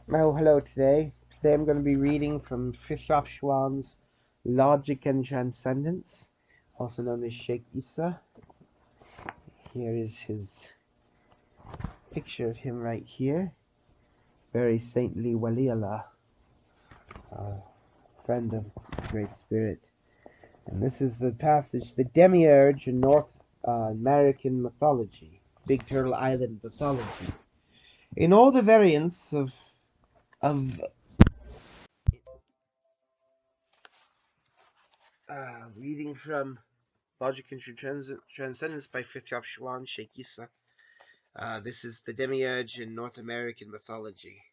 Oh, hello today. Today I'm going to be reading from frithjof Schuon's Logic and Transcendence, also known as Sheikh Issa. Here is his picture of him right here. Very saintly waliuullah, friend of Great Spirit. And this is the passage, the Demiurge in North American mythology, Big Turtle Island mythology. In all the variants of reading from Logic and Transcendence by frithjof Schuon, Sheikh Issa. This is the Demiurge in North American mythology.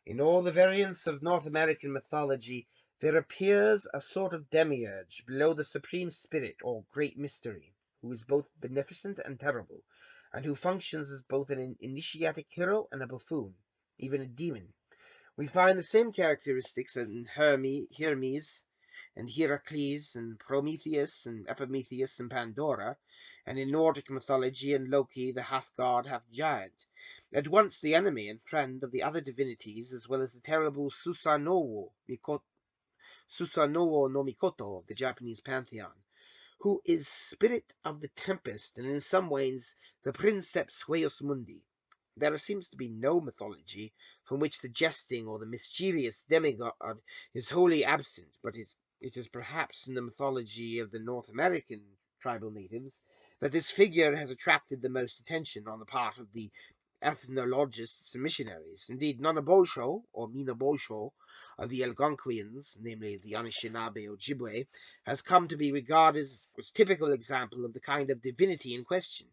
In all the variants of North American mythology, there appears a sort of Demiurge below the supreme spirit or great mystery, who is both beneficent and terrible, and who functions as both an initiatic hero and a buffoon, even a demon. We find the same characteristics in Hermes and Heracles and Prometheus and Epimetheus and Pandora, and in Nordic mythology and Loki, the half-god, half-giant, at once the enemy and friend of the other divinities, as well as the terrible Susanoo no Mikoto of the Japanese pantheon, who is spirit of the tempest and in some ways the princeps huius mundi. There seems to be no mythology from which the jesting or the mischievous demigod is wholly absent, but it is perhaps in the mythology of the North American tribal natives that this figure has attracted the most attention on the part of the ethnologists and missionaries. Indeed, Nonabosho or Minabosho of the Algonquians, namely the Anishinaabe Ojibwe, has come to be regarded as a typical example of the kind of divinity in question.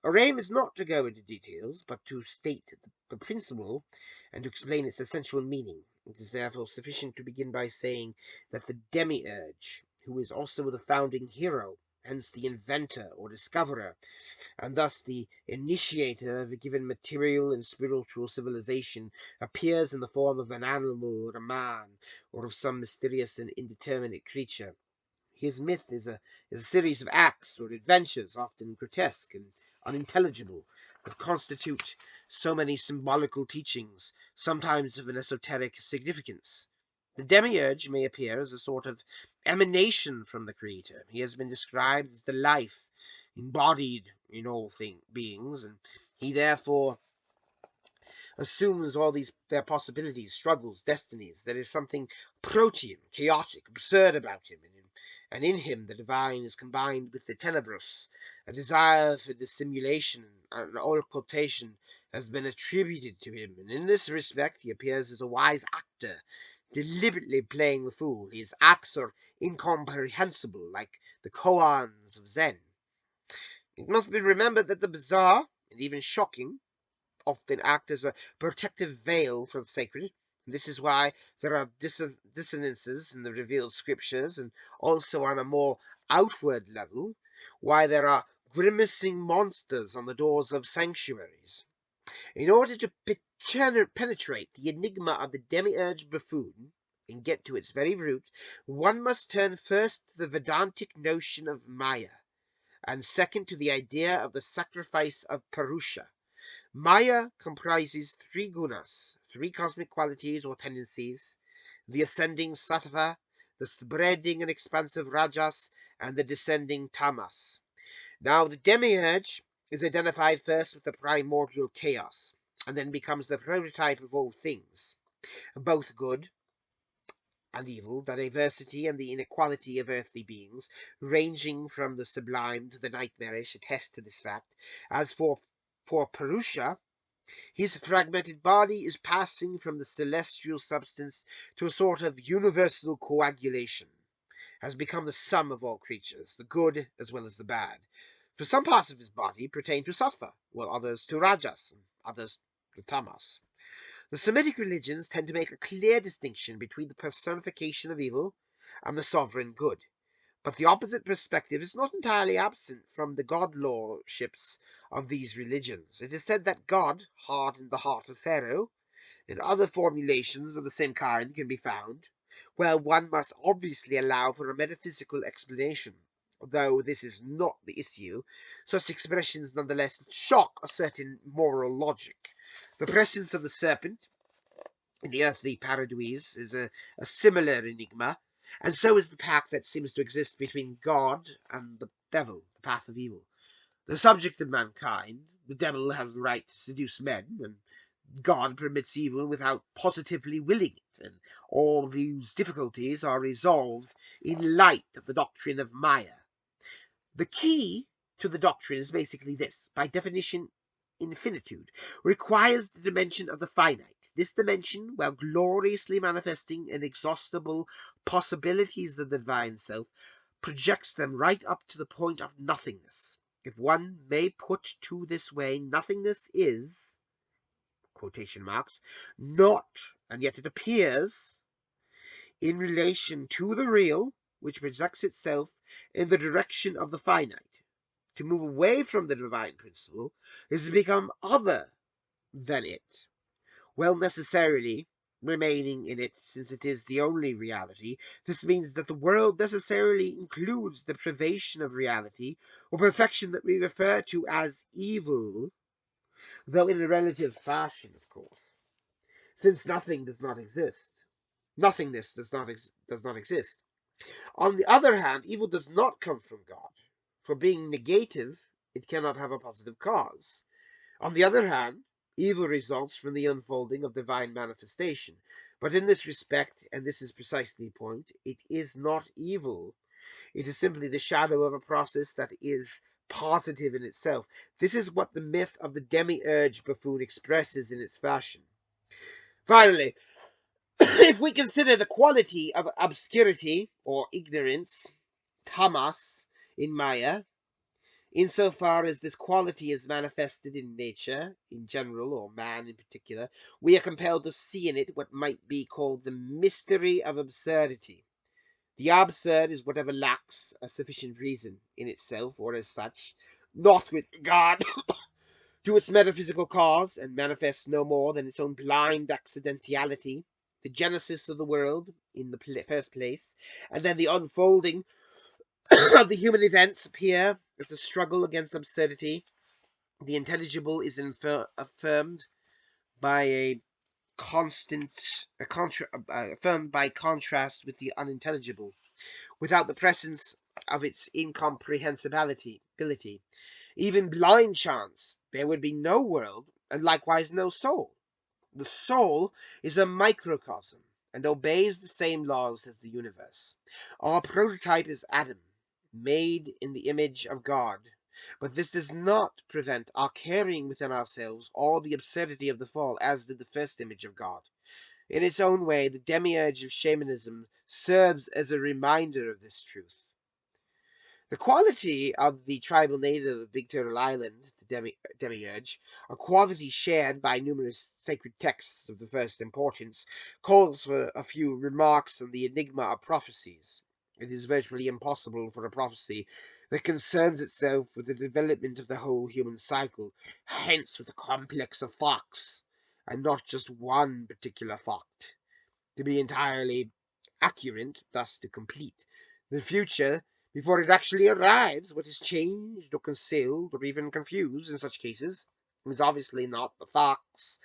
Our aim is not to go into details, but to state the principle and to explain its essential meaning. It is therefore sufficient to begin by saying that the Demi-Urge, who is also the founding hero, hence the inventor or discoverer, and thus the initiator of a given material and spiritual civilization, appears in the form of an animal or a man, or of some mysterious and indeterminate creature. His myth is a series of acts or adventures, often grotesque and unintelligible, that constitute so many symbolical teachings, sometimes of an esoteric significance. The Demiurge may appear as a sort of emanation from the Creator. He has been described as the life embodied in all beings, and he therefore assumes all their possibilities, struggles, destinies. There is something protean, chaotic, absurd about him, and in him the divine is combined with the tenebrous. A desire for dissimulation and occultation has been attributed to him, and in this respect he appears as a wise actor, deliberately playing the fool. His acts are incomprehensible, like the koans of Zen. It must be remembered that the bizarre, and even shocking, often act as a protective veil for the sacred. This is why there are dissonances in the revealed scriptures, and also on a more outward level, why there are grimacing monsters on the doors of sanctuaries. In order to penetrate the enigma of the Demiurge buffoon, and get to its very root, one must turn first to the Vedantic notion of Maya, and second to the idea of the sacrifice of Purusha. Maya comprises three gunas, three cosmic qualities or tendencies: the ascending sattva, the spreading and expansive rajas, and the descending tamas. Now, the demiurge is identified first with the primordial chaos, and then becomes the prototype of all things, both good and evil, the diversity and the inequality of earthly beings, ranging from the sublime to the nightmarish, attest to this fact. As for Purusha, his fragmented body is passing from the celestial substance to a sort of universal coagulation, has become the sum of all creatures, the good as well as the bad. For some parts of his body pertain to sattva, while others to rajas, and others to tamas. The Semitic religions tend to make a clear distinction between the personification of evil and the sovereign good. But the opposite perspective is not entirely absent from the god-lordships of these religions. It is said that God hardened the heart of Pharaoh, and other formulations of the same kind can be found. Well, one must obviously allow for a metaphysical explanation. Though this is not the issue, such expressions nonetheless shock a certain moral logic. The presence of the serpent in the earthly paradise is a similar enigma, and so is the pact that seems to exist between God and the devil, the path of evil. The subject of mankind, the devil has the right to seduce men, and God permits evil without positively willing it, and all these difficulties are resolved in light of the doctrine of Maya. The key to the doctrine is basically this. By definition, infinitude requires the dimension of the finite. This dimension, while gloriously manifesting inexhaustible possibilities of the divine self, projects them right up to the point of nothingness. If one may put to this way, nothingness is, quotation marks, not, and yet it appears, in relation to the real, which projects itself in the direction of the finite. To move away from the divine principle is to become other than it, while necessarily remaining in it, since it is the only reality. This means that the world necessarily includes the privation of reality, or perfection that we refer to as evil, though in a relative fashion, of course, since nothing does not exist. Nothingness does not exist. On the other hand, evil does not come from God. For being negative, it cannot have a positive cause. On the other hand, evil results from the unfolding of divine manifestation. But in this respect, and this is precisely the point, it is not evil. It is simply the shadow of a process that is positive in itself. This is what the myth of the Demi-Urge buffoon expresses in its fashion. Finally, if we consider the quality of obscurity or ignorance, tamas, in Maya, insofar as this quality is manifested in nature in general, or man in particular, we are compelled to see in it what might be called the mystery of absurdity. The absurd is whatever lacks a sufficient reason in itself, or as such, not with regard to its metaphysical cause, and manifests no more than its own blind accidentality, the genesis of the world in the first place, and then the unfolding of the human events appear as a struggle against absurdity. The intelligible is affirmed by affirmed by contrast with the unintelligible. Without the presence of its incomprehensibility, even blind chance, there would be no world, and likewise no soul. The soul is a microcosm, and obeys the same laws as the universe. Our prototype is Adam, made in the image of God. But this does not prevent our carrying within ourselves all the absurdity of the fall, as did the first image of God. In its own way, the Demiurge of shamanism serves as a reminder of this truth. The quality of the tribal native of Big Turtle Island, the Demiurge, a quality shared by numerous sacred texts of the first importance, calls for a few remarks on the enigma of prophecies. It is virtually impossible for a prophecy that concerns itself with the development of the whole human cycle, hence with the complex of facts, and not just one particular fact, to be entirely accurate, thus to complete the future before it actually arrives. What is changed or concealed or even confused in such cases is obviously not the facts,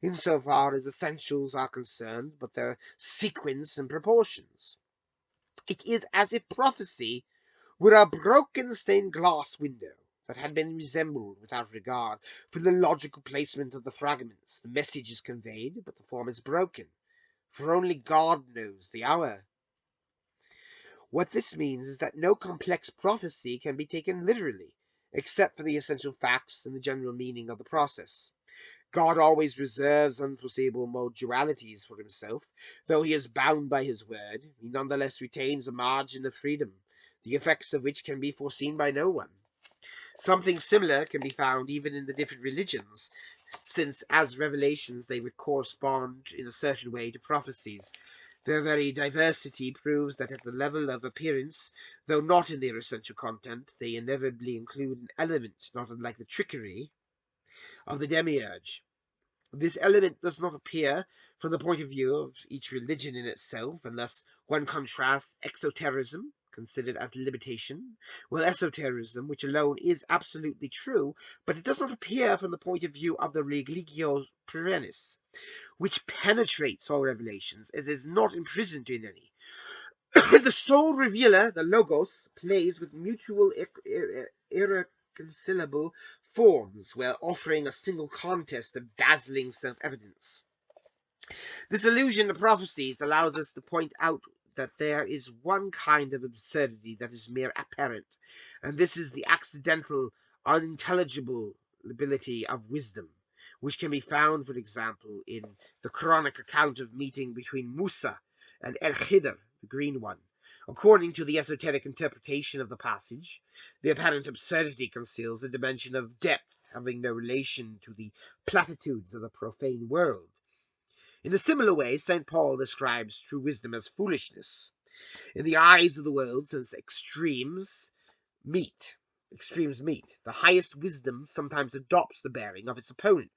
insofar as essentials are concerned, but their sequence and proportions. It is as if prophecy were a broken stained glass window that had been reassembled without regard for the logical placement of the fragments. The message is conveyed, but the form is broken, for only God knows the hour. What this means is that no complex prophecy can be taken literally, except for the essential facts and the general meaning of the process. God always reserves unforeseeable modalities for himself. Though he is bound by his word, he nonetheless retains a margin of freedom, the effects of which can be foreseen by no one. Something similar can be found even in the different religions, since as revelations they would correspond in a certain way to prophecies. Their very diversity proves that at the level of appearance, though not in their essential content, they inevitably include an element not unlike the trickery of the Demiurge. This element does not appear from the point of view of each religion in itself, unless one contrasts exoterism, considered as limitation, with esoterism, which alone is absolutely true, but it does not appear from the point of view of the religio perennis, which penetrates all revelations, as is not imprisoned in any. The sole revealer, the Logos, plays with mutual irreconcilable forms, while offering a single contest of dazzling self-evidence. This allusion to prophecies allows us to point out that there is one kind of absurdity that is mere apparent, and this is the accidental, unintelligible ability of wisdom, which can be found, for example, in the Quranic account of meeting between Musa and El-Khidr, the Green One. According to the esoteric interpretation of the passage, the apparent absurdity conceals a dimension of depth having no relation to the platitudes of the profane world. In a similar way, St. Paul describes true wisdom as foolishness. In the eyes of the world, since extremes meet, the highest wisdom sometimes adopts the bearing of its opponent.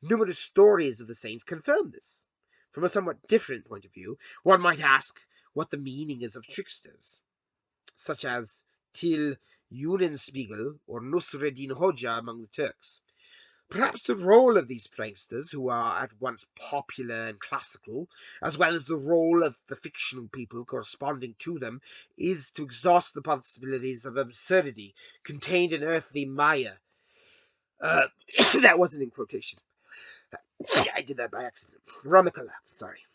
Numerous stories of the saints confirm this. From a somewhat different point of view, one might ask what the meaning is of tricksters, such as Til Eulenspiegel or Nusreddin Hoja among the Turks. Perhaps the role of these pranksters, who are at once popular and classical, as well as the role of the fictional people corresponding to them, is to exhaust the possibilities of absurdity contained in earthly Maya. That wasn't in quotation. I did that by accident. Ramikala, sorry.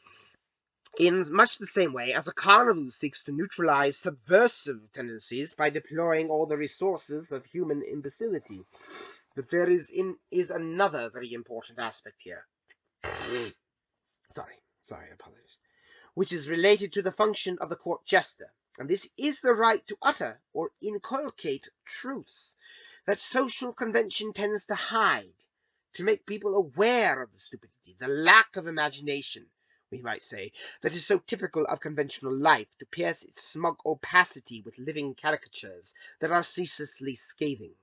In much the same way as a carnival seeks to neutralize subversive tendencies by deploying all the resources of human imbecility. But there is another very important aspect here. Sorry, apologies. Which is related to the function of the court jester, and this is the right to utter or inculcate truths that social convention tends to hide, to make people aware of the stupidity, the lack of imagination, we might say, that is so typical of conventional life, to pierce its smug opacity with living caricatures that are ceaselessly scathing.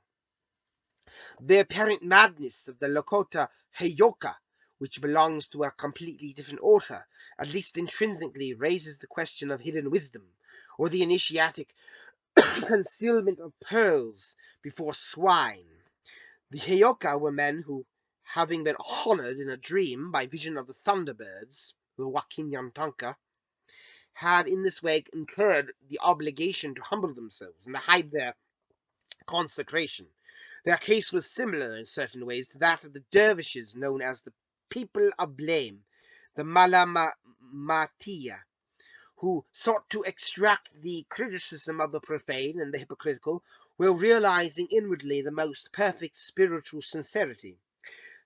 The apparent madness of the Lakota Heyoka, which belongs to a completely different order, at least intrinsically raises the question of hidden wisdom, or the initiatic concealment of pearls before swine. The Heyoka were men who, having been honored in a dream by vision of the Thunderbirds, the Wakinyantanka, had in this way incurred the obligation to humble themselves and to hide their consecration. Their case was similar in certain ways to that of the dervishes known as the people of blame, the Malamatiya, who sought to extract the criticism of the profane and the hypocritical, while realizing inwardly the most perfect spiritual sincerity.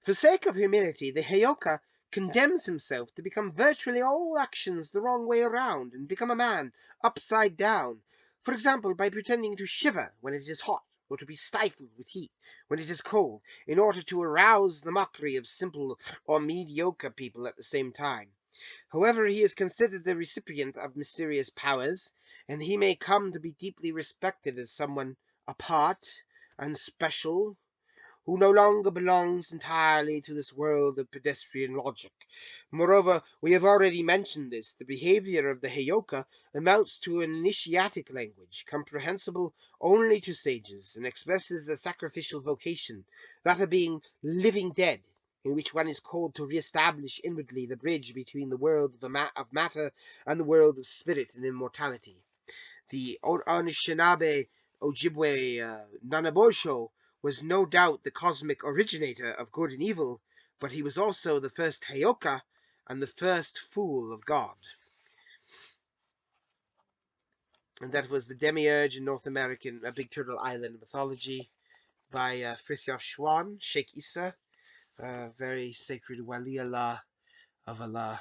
For sake of humility, the Heyoka condemns himself to become virtually all actions the wrong way around, and become a man upside down, for example, by pretending to shiver when it is hot, or to be stifled with heat when it is cold, in order to arouse the mockery of simple or mediocre people at the same time. However, he is considered the recipient of mysterious powers, and he may come to be deeply respected as someone apart and special, who no longer belongs entirely to this world of pedestrian logic. Moreover, we have already mentioned this, the behavior of the Heyoka amounts to an initiatic language, comprehensible only to sages, and expresses a sacrificial vocation, that of being living dead, in which one is called to re-establish inwardly the bridge between the world of matter and the world of spirit and immortality. The Anishinaabe Ojibwe Nanabosho was no doubt the cosmic originator of good and evil, but he was also the first Heyoka and the first fool of God. And that was the Demi-Urge in North American Big Turtle Island mythology by Frithjof Schuon, Sheikh Issa, very sacred waliuullah of Allah,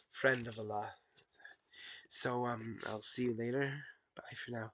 friend of Allah. So I'll see you later. Bye for now.